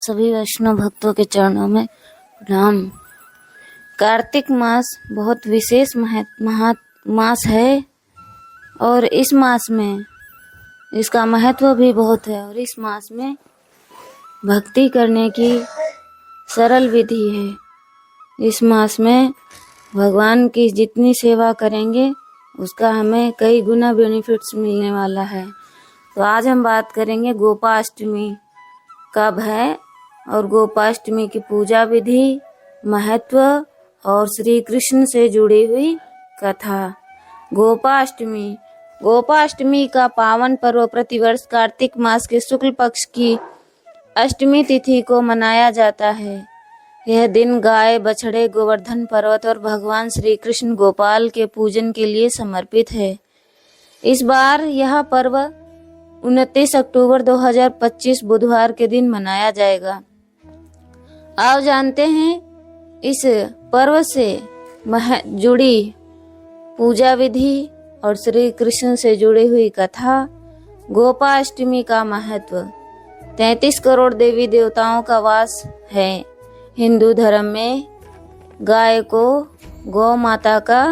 सभी वैष्णव भक्तों के चरणों में प्रणाम। कार्तिक मास बहुत विशेष मास है और इस मास में इसका महत्व भी बहुत है और इस मास में भक्ति करने की सरल विधि है। इस मास में भगवान की जितनी सेवा करेंगे उसका हमें कई गुना बेनिफिट्स मिलने वाला है। तो आज हम बात करेंगे गोपाष्टमी कब है और गोपाष्टमी की पूजा विधि, महत्व और श्री कृष्ण से जुड़ी हुई कथा। गोपाष्टमी का पावन पर्व प्रतिवर्ष कार्तिक मास के शुक्ल पक्ष की अष्टमी तिथि को मनाया जाता है। यह दिन गाय, बछड़े, गोवर्धन पर्वत और भगवान श्री कृष्ण गोपाल के पूजन के लिए समर्पित है। इस बार यह पर्व 29 अक्टूबर 2025 बुधवार के दिन मनाया जाएगा। आओ जानते हैं इस पर्व से जुड़ी पूजा विधि और श्री कृष्ण से जुड़ी हुई कथा। गोपाष्टमी का महत्व। 33 करोड़ देवी देवताओं का वास है। हिंदू धर्म में गाय को गौ माता का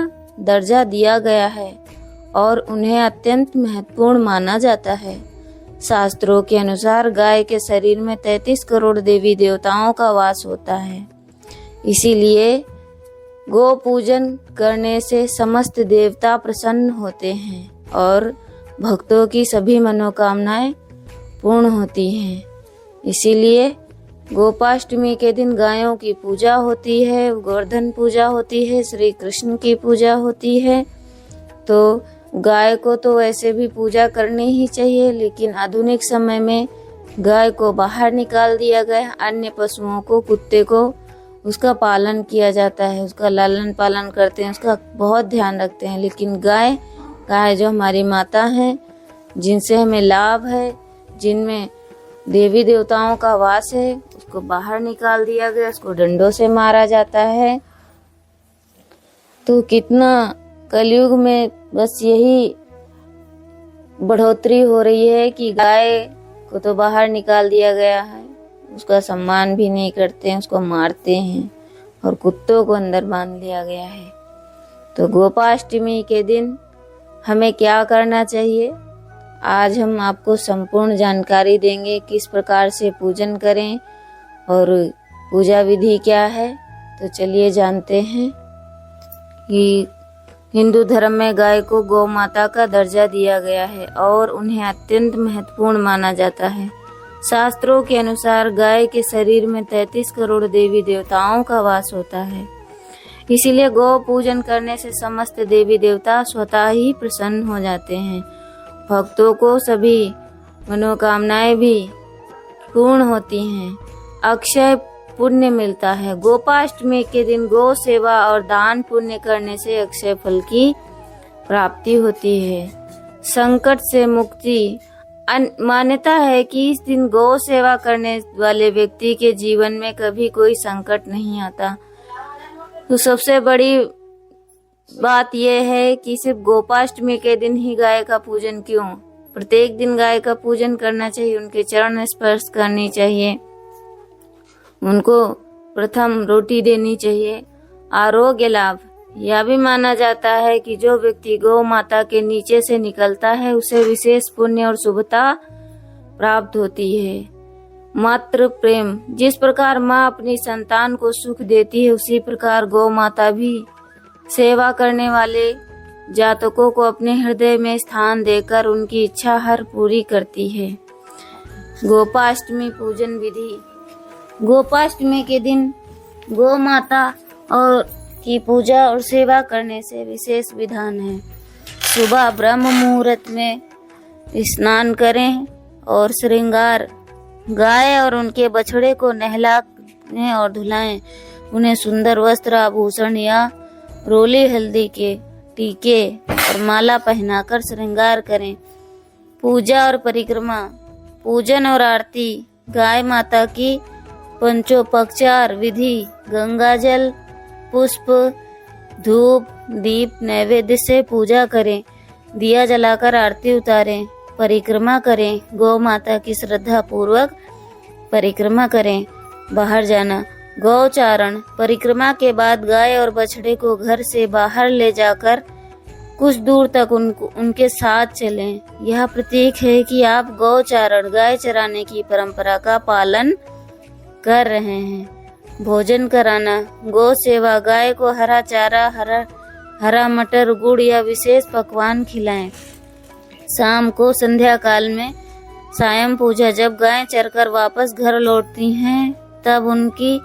दर्जा दिया गया है और उन्हें अत्यंत महत्वपूर्ण माना जाता है। शास्त्रों के अनुसार गाय के शरीर में 33 करोड़ देवी देवताओं का वास होता है। इसीलिए गो पूजन करने से समस्त देवता प्रसन्न होते हैं और भक्तों की सभी मनोकामनाएं पूर्ण होती हैं। इसीलिए गोपाष्टमी के दिन गायों की पूजा होती है, गोवर्धन पूजा होती है, श्री कृष्ण की पूजा होती है। तो गाय को तो वैसे भी पूजा करनी ही चाहिए, लेकिन आधुनिक समय में गाय को बाहर निकाल दिया गया। अन्य पशुओं को, कुत्ते को उसका पालन किया जाता है, उसका लालन पालन करते हैं, उसका बहुत ध्यान रखते हैं। लेकिन गाय जो हमारी माता है, जिनसे हमें लाभ है, जिनमें देवी देवताओं का वास है, उसको बाहर निकाल दिया गया, उसको डंडों से मारा जाता है। तो कितना कलयुग में बस यही बढ़ोतरी हो रही है कि गाय को तो बाहर निकाल दिया गया है, उसका सम्मान भी नहीं करते हैं, उसको मारते हैं और कुत्तों को अंदर बांध लिया गया है। तो गोपाष्टमी के दिन हमें क्या करना चाहिए, आज हम आपको संपूर्ण जानकारी देंगे। किस प्रकार से पूजन करें और पूजा विधि क्या है। तो चलिए जानते हैं कि हिंदू धर्म में गाय को गौ माता का दर्जा दिया गया है और उन्हें अत्यंत महत्वपूर्ण माना जाता है। शास्त्रों के अनुसार गाय के शरीर में 33 करोड़ देवी देवताओं का वास होता है। इसीलिए गौ पूजन करने से समस्त देवी देवता स्वतः ही प्रसन्न हो जाते हैं। भक्तों को सभी मनोकामनाएं भी पूर्ण होती हैं। अक्षय पुण्य मिलता है। गोपाष्टमी के दिन गौ सेवा और दान पुण्य करने से अक्षय फल की प्राप्ति होती है। संकट से मुक्ति। मान्यता है कि इस दिन गौ सेवा करने वाले व्यक्ति के जीवन में कभी कोई संकट नहीं आता। तो सबसे बड़ी बात यह है कि सिर्फ गोपाष्टमी के दिन ही गाय का पूजन क्यों, प्रत्येक दिन गाय का पूजन करना चाहिए, उनके चरण स्पर्श करनी चाहिए, उनको प्रथम रोटी देनी चाहिए। आरोग्य लाभ। यह भी माना जाता है कि जो व्यक्ति गौ माता के नीचे से निकलता है उसे विशेष पुण्य और शुभता प्राप्त होती है। मातृ प्रेम। जिस प्रकार माँ अपनी संतान को सुख देती है, उसी प्रकार गौ माता भी सेवा करने वाले जातकों को अपने हृदय में स्थान देकर उनकी इच्छा हर पूरी करती है। गोपाष्टमी पूजन विधि। गोपाष्टमी के दिन गौ माता और की पूजा और सेवा करने से विशेष विधान है। सुबह ब्रह्म मुहूर्त में स्नान करें और श्रृंगार। गाय और उनके बछड़े को नहलाएं और धुलाएं। उन्हें सुंदर वस्त्र, आभूषण या रोली हल्दी के टीके और माला पहनाकर श्रृंगार करें। पूजा और परिक्रमा। पूजन और आरती। गाय माता की पंचोपचार विधि। गंगा जल, पुष्प, धूप, दीप नैवेद्य से पूजा करें। दिया जलाकर आरती उतारें। परिक्रमा करें। गौ माता की श्रद्धा पूर्वक परिक्रमा करें। बाहर जाना। गौचारण। परिक्रमा के बाद गाय और बछड़े को घर से बाहर ले जाकर कुछ दूर तक उनके साथ चलें। यह प्रतीक है कि आप गौचारण गाय चराने की परंपरा का पालन कर रहे हैं। भोजन कराना। गौ सेवा। गाय को हरा चारा, हरा मटर, गुड़ या विशेष पकवान खिलाएं। शाम को संध्या काल में सायं पूजा। जब गायें चरकर वापस घर लौटती हैं तब उनकी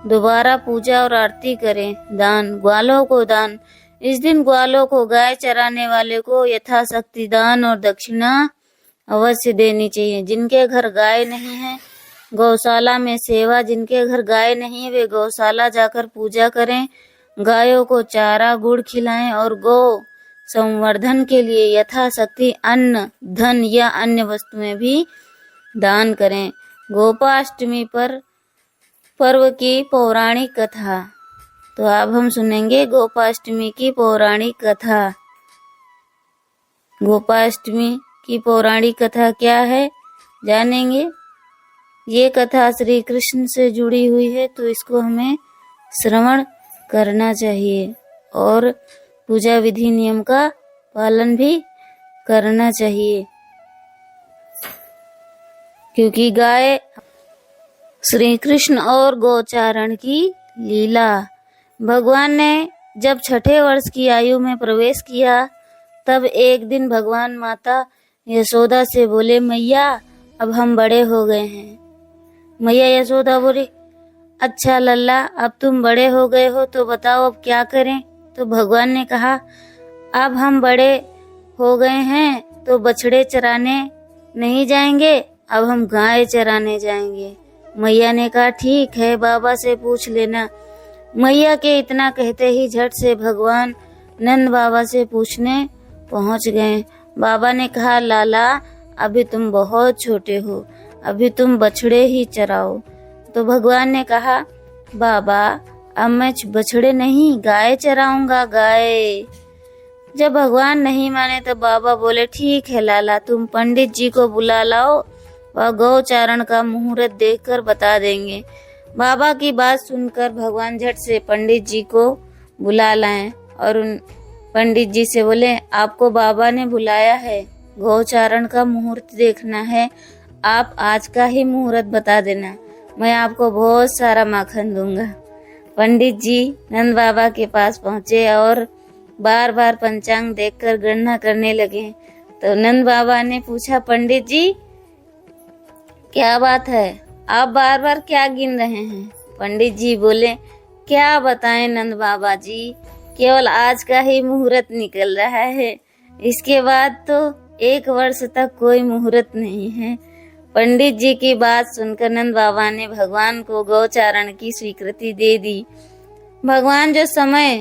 दोबारा पूजा और आरती करें। दान। ग्वालों को दान। इस दिन ग्वालों को गाय चराने वाले को यथाशक्ति दान और दक्षिणा अवश्य देनी चाहिए। जिनके घर गाय नहीं है, गौशाला में सेवा। जिनके घर गाय नहीं है वे गौशाला जाकर पूजा करें। गायों को चारा, गुड़ खिलाएं और गौ संवर्धन के लिए यथाशक्ति अन्न, धन या अन्य वस्तुएं भी दान करें। गोपाष्टमी पर पर्व की पौराणिक कथा। तो अब हम सुनेंगे गोपाष्टमी की पौराणिक कथा। गोपाष्टमी की पौराणिक कथा क्या है जानेंगे। ये कथा श्री कृष्ण से जुड़ी हुई है, तो इसको हमें श्रवण करना चाहिए और पूजा विधि नियम का पालन भी करना चाहिए, क्योंकि गाय श्री कृष्ण और गौचारण की लीला। भगवान ने जब 6ठे वर्ष की आयु में प्रवेश किया तब एक दिन भगवान माता यशोदा से बोले, मैया अब हम बड़े हो गए हैं। मैया यशोदा बोली, अच्छा लल्ला, अब तुम बड़े हो गए हो तो बताओ अब क्या करें। तो भगवान ने कहा, अब हम बड़े हो गए हैं तो बछड़े चराने नहीं जाएंगे, अब हम गाय चराने जाएंगे। मैया ने कहा, ठीक है, बाबा से पूछ लेना। मैया के इतना कहते ही झट से भगवान नंद बाबा से पूछने पहुंच गए। बाबा ने कहा, लाला अभी तुम बहुत छोटे हो, अभी तुम बछड़े ही चराओ। तो भगवान ने कहा, बाबा अब मैं बछड़े नहीं गाय चराऊंगा, गाय। जब भगवान नहीं माने तो बाबा बोले, ठीक है लाला, तुम पंडित जी को बुला लाओ, वह गौचारण का मुहूर्त देखकर बता देंगे। बाबा की बात सुनकर भगवान झट से पंडित जी को बुला लाए और उन पंडित जी से बोले, आपको बाबा ने बुलाया है, गौचारण का मुहूर्त देखना है, आप आज का ही मुहूर्त बता देना, मैं आपको बहुत सारा माखन दूंगा। पंडित जी नंद बाबा के पास पहुँचे और बार बार पंचांग देखकर गणना करने लगे। तो नंद बाबा ने पूछा, पंडित जी क्या बात है, आप बार बार क्या गिन रहे हैं। पंडित जी बोले, क्या बताएं नंद बाबा जी, केवल आज का ही मुहूर्त निकल रहा है, इसके बाद तो 1 वर्ष तक कोई मुहूर्त नहीं है। पंडित जी की बात सुनकर नंद बाबा ने भगवान को गौचारण की स्वीकृति दे दी। भगवान जो समय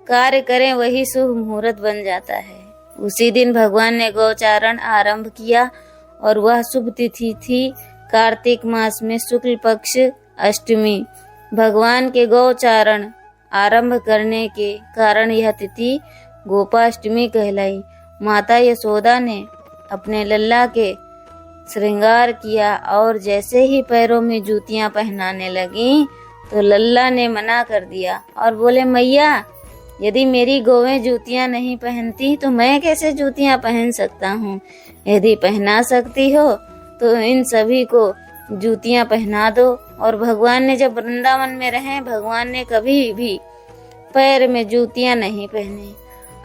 कार्य करें वही शुभ मुहूर्त बन जाता है। उसी दिन भगवान ने गौचारण आरंभ किया और वह शुभ तिथि थी कार्तिक मास में शुक्ल पक्ष अष्टमी। भगवान के गौचारण आरंभ करने के कारण यह तिथि गोपाष्टमी कहलाई। माता यशोदा ने अपने लल्ला के श्रृंगार किया और जैसे ही पैरों में जूतियां पहनाने लगी तो लल्ला ने मना कर दिया और बोले, मैया यदि मेरी गौएं जूतियां नहीं पहनती तो मैं कैसे जूतियां पहन सकता हूँ। यदि पहना सकती हो तो इन सभी को जूतियां पहना दो। और भगवान ने जब वृंदावन में रहे, भगवान ने कभी भी पैर में जूतियां नहीं पहनी।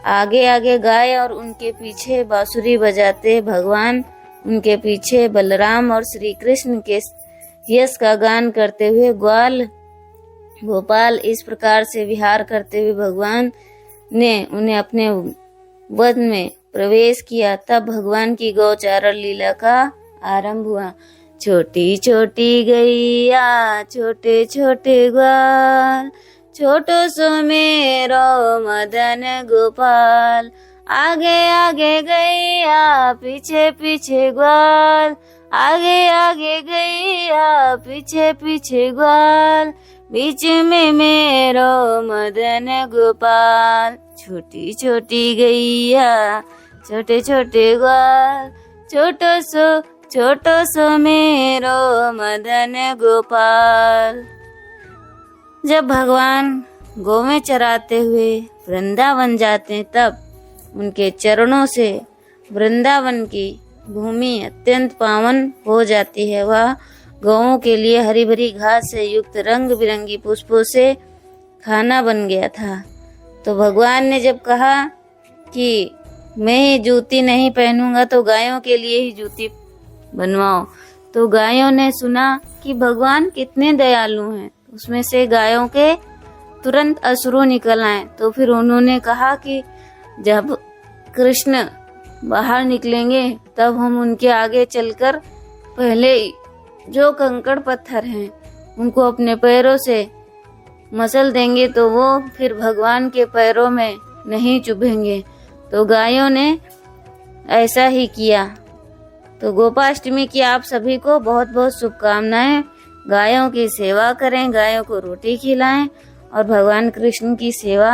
आगे आगे गाय और उनके पीछे बांसुरी बजाते भगवान, उनके पीछे बलराम और श्री कृष्ण के यश का गान करते हुए ग्वाल गोपाल इस प्रकार से विहार करते हुए भगवान ने उन्हें अपने वन में प्रवेश किया। तब भगवान की गौचारण लीला का आरंभ हुआ। छोटी छोटी गैया छोटे छोटे ग्वाल, छोटो सो मेरो मदन गोपाल, आगे आगे गैया पीछे पीछे ग्वाल, आगे आगे गैया पीछे पीछे ग्वाल, बीच में मेरो मदन गोपाल। छोटी छोटी गैया छोटे छोटे ग्वाल, छोटो सो छोटो सो मेरो मदन गोपाल। जब भगवान गौवें चराते हुए वृंदावन जाते तब उनके चरणों से वृंदावन की भूमि अत्यंत पावन हो जाती है। वह गौओं के लिए हरी भरी घास से युक्त रंग बिरंगी पुष्पों से खाना बन गया था। तो भगवान ने जब कहा कि मैं ही जूती नहीं पहनूंगा तो गायों के लिए ही जूती बनवाओ, तो गायों ने सुना कि भगवान कितने दयालु हैं। उसमें से गायों के तुरंत अश्रु निकल आए। तो फिर उन्होंने कहा कि जब कृष्ण बाहर निकलेंगे तब हम उनके आगे चलकर पहले जो कंकड़ पत्थर हैं उनको अपने पैरों से मसल देंगे तो वो फिर भगवान के पैरों में नहीं चुभेंगे। तो गायों ने ऐसा ही किया। तो गोपाष्टमी की आप सभी को बहुत बहुत शुभकामनाएं। गायों की सेवा करें, गायों को रोटी खिलाएं और भगवान कृष्ण की सेवा